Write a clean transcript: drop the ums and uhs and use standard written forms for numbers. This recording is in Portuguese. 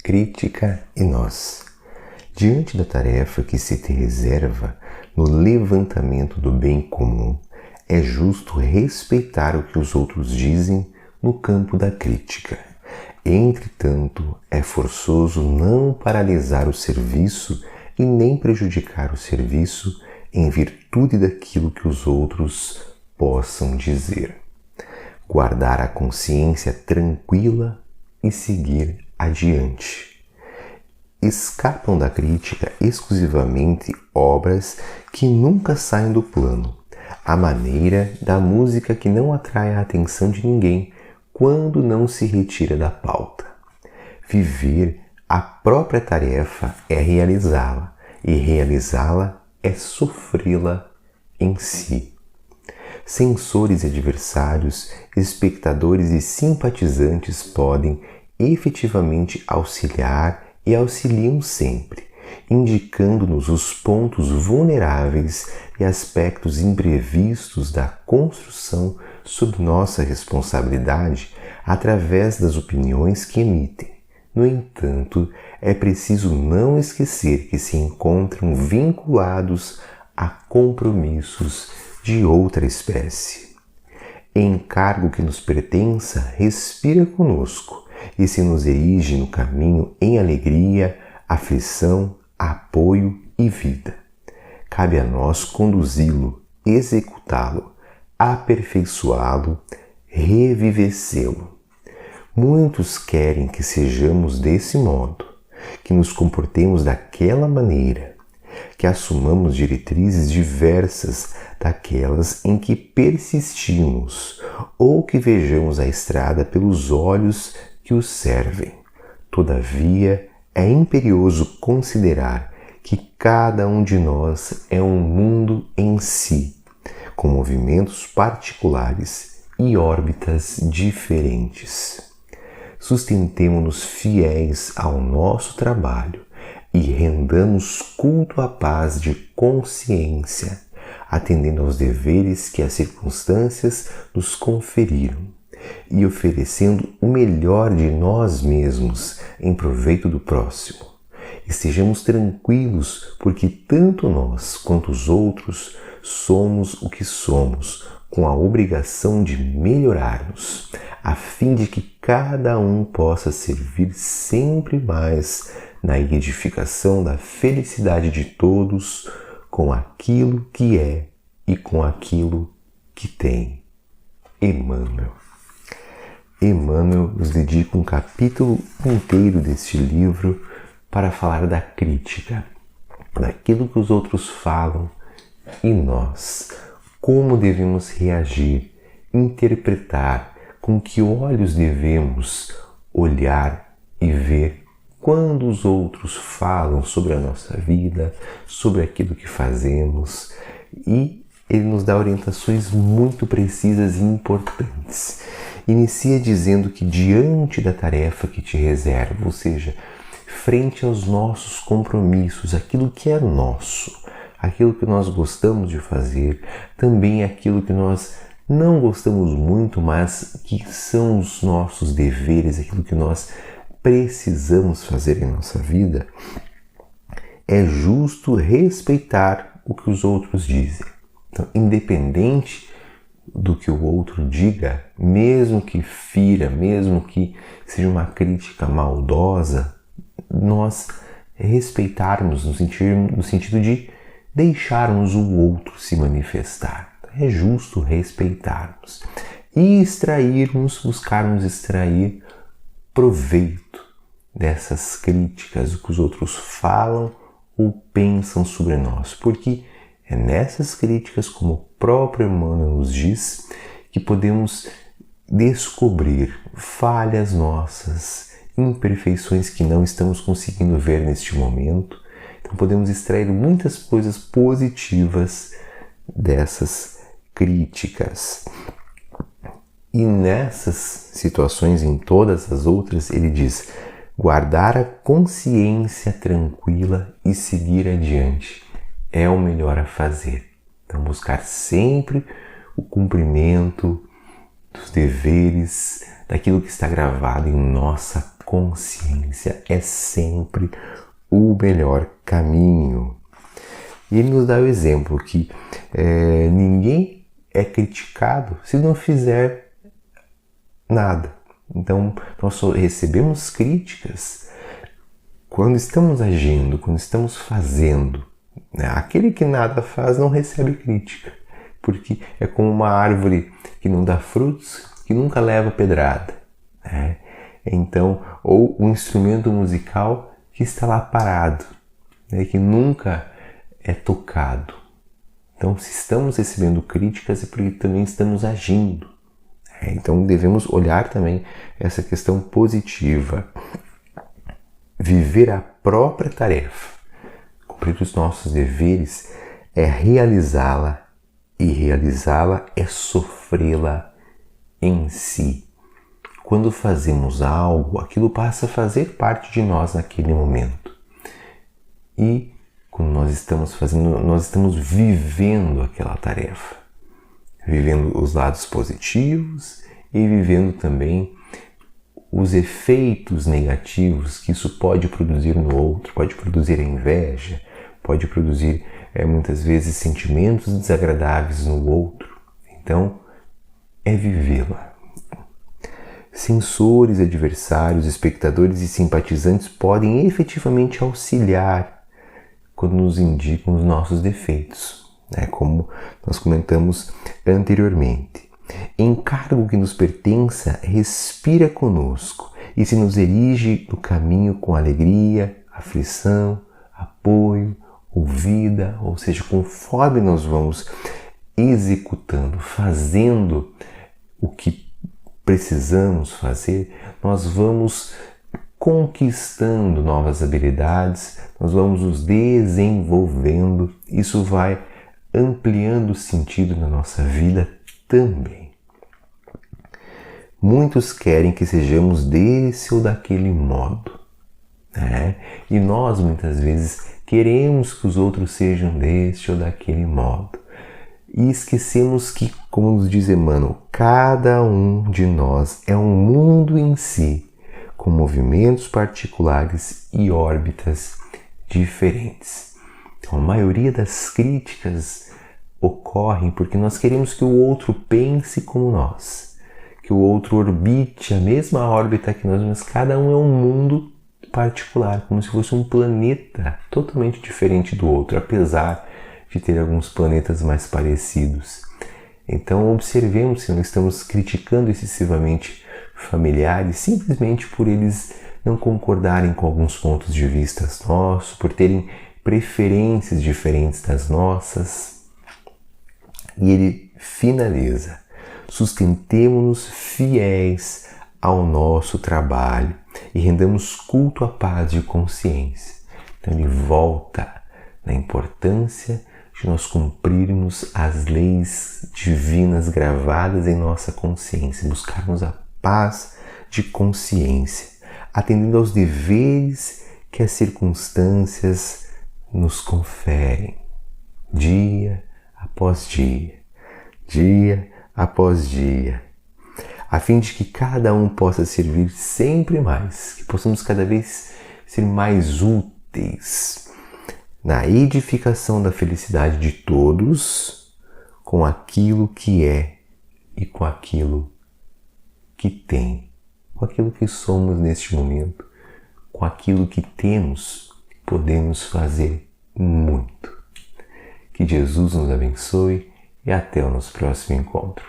crítica e nós. Diante da tarefa que se te reserva no levantamento do bem comum, é justo respeitar o que os outros dizem no campo da crítica. Entretanto, é forçoso não paralisar o serviço e nem prejudicar o serviço em virtude daquilo que os outros possam dizer. Guardar a consciência tranquila e seguir adiante. Escapam da crítica exclusivamente obras que nunca saem do plano, à maneira da música que não atrai a atenção de ninguém quando não se retira da pauta. Viver a própria tarefa é realizá-la, e realizá-la é sofrê-la em si. Censores e adversários, espectadores e simpatizantes podem efetivamente auxiliar e auxiliam sempre, indicando-nos os pontos vulneráveis e aspectos imprevistos da construção sob nossa responsabilidade através das opiniões que emitem. No entanto, é preciso não esquecer que se encontram vinculados a compromissos de outra espécie. Encargo que nos pertença respira conosco e se nos erige no caminho em alegria, aflição, apoio e vida. Cabe a nós conduzi-lo, executá-lo, aperfeiçoá-lo, revivecê-lo. Muitos querem que sejamos desse modo, que nos comportemos daquela maneira, que assumamos diretrizes diversas daquelas em que persistimos, ou que vejamos a estrada pelos olhos que os servem. Todavia, é imperioso considerar que cada um de nós é um mundo em si, com movimentos particulares e órbitas diferentes. Sustentemo-nos fiéis ao nosso trabalho e rendamos culto à paz de consciência, atendendo aos deveres que as circunstâncias nos conferiram e oferecendo o melhor de nós mesmos em proveito do próximo. Estejamos tranquilos, porque tanto nós quanto os outros somos o que somos, com a obrigação de melhorar-nos, a fim de que cada um possa servir sempre mais na edificação da felicidade de todos, com aquilo que é e com aquilo que tem. Emmanuel. Emmanuel nos dedica um capítulo inteiro deste livro para falar da crítica, daquilo que os outros falam e nós, como devemos reagir, interpretar, com que olhos devemos olhar e ver quando os outros falam sobre a nossa vida, sobre aquilo que fazemos, e ele nos dá orientações muito precisas e importantes. Inicia dizendo que diante da tarefa que te reserva, ou seja, frente aos nossos compromissos, aquilo que é nosso, aquilo que nós gostamos de fazer, também aquilo que nós não gostamos muito, mas que são os nossos deveres, aquilo que nós precisamos fazer em nossa vida, é justo respeitar o que os outros dizem. Então, independente do que o outro diga, mesmo que fira, mesmo que seja uma crítica maldosa, nós respeitarmos no sentido de deixarmos o outro se manifestar. É justo respeitarmos e buscarmos extrair proveito dessas críticas, o que os outros falam ou pensam sobre nós, porque é nessas críticas, como o próprio Emmanuel nos diz, que podemos descobrir falhas nossas, imperfeições que não estamos conseguindo ver neste momento. Então podemos extrair muitas coisas positivas dessas críticas. E nessas situações, em todas as outras, ele diz: guardar a consciência tranquila e seguir adiante é o melhor a fazer. Então buscar sempre o cumprimento dos deveres, daquilo que está gravado em nossa consciência é sempre o melhor caminho. E ele nos dá o exemplo que ninguém é criticado se não fizer nada. Então, nós só recebemos críticas quando estamos agindo, quando estamos fazendo. Aquele que nada faz não recebe crítica, porque é como uma árvore que não dá frutos, que nunca leva pedrada. Então, ou um instrumento musical que está lá parado, que nunca é tocado. Então, se estamos recebendo críticas é porque também estamos agindo. Então, devemos olhar também essa questão positiva. Viver a própria tarefa, cumprir os nossos deveres, é realizá-la, e realizá-la é sofrê-la em si. Quando fazemos algo, aquilo passa a fazer parte de nós naquele momento. E quando nós estamos fazendo, nós estamos vivendo aquela tarefa. Vivendo os lados positivos e vivendo também os efeitos negativos que isso pode produzir no outro, pode produzir a inveja, pode produzir muitas vezes sentimentos desagradáveis no outro. Então, é vivê-la. Censores, adversários, espectadores e simpatizantes podem efetivamente auxiliar quando nos indicam os nossos defeitos, como nós comentamos anteriormente. Encargo que nos pertença respira conosco e se nos erige no caminho com alegria, aflição, apoio, ouvida, ou seja, conforme nós vamos executando, fazendo o que precisamos fazer, nós vamos conquistando novas habilidades, nós vamos nos desenvolvendo, isso vai ampliando o sentido na nossa vida também. Muitos querem que sejamos desse ou daquele modo, e nós muitas vezes queremos que os outros sejam desse ou daquele modo. E esquecemos que, como nos diz Emmanuel, cada um de nós é um mundo em si, com movimentos particulares e órbitas diferentes. Então, a maioria das críticas ocorrem porque nós queremos que o outro pense como nós, que o outro orbite a mesma órbita que nós, mas cada um é um mundo particular, como se fosse um planeta totalmente diferente do outro, apesar de ter alguns planetas mais parecidos. Então observemos se não estamos criticando excessivamente familiares simplesmente por eles não concordarem com alguns pontos de vista nossos, por terem preferências diferentes das nossas. E ele finaliza: sustentemo-nos fiéis ao nosso trabalho e rendamos culto à paz de consciência. Então ele volta na importância de nós cumprirmos as leis divinas gravadas em nossa consciência, buscarmos a paz de consciência, atendendo aos deveres que as circunstâncias nos conferem, dia após dia, dia após dia, a fim de que cada um possa servir sempre mais, que possamos cada vez ser mais úteis na edificação da felicidade de todos, com aquilo que é e com aquilo que tem, com aquilo que somos neste momento, com aquilo que temos, podemos fazer muito. Que Jesus nos abençoe e até o nosso próximo encontro.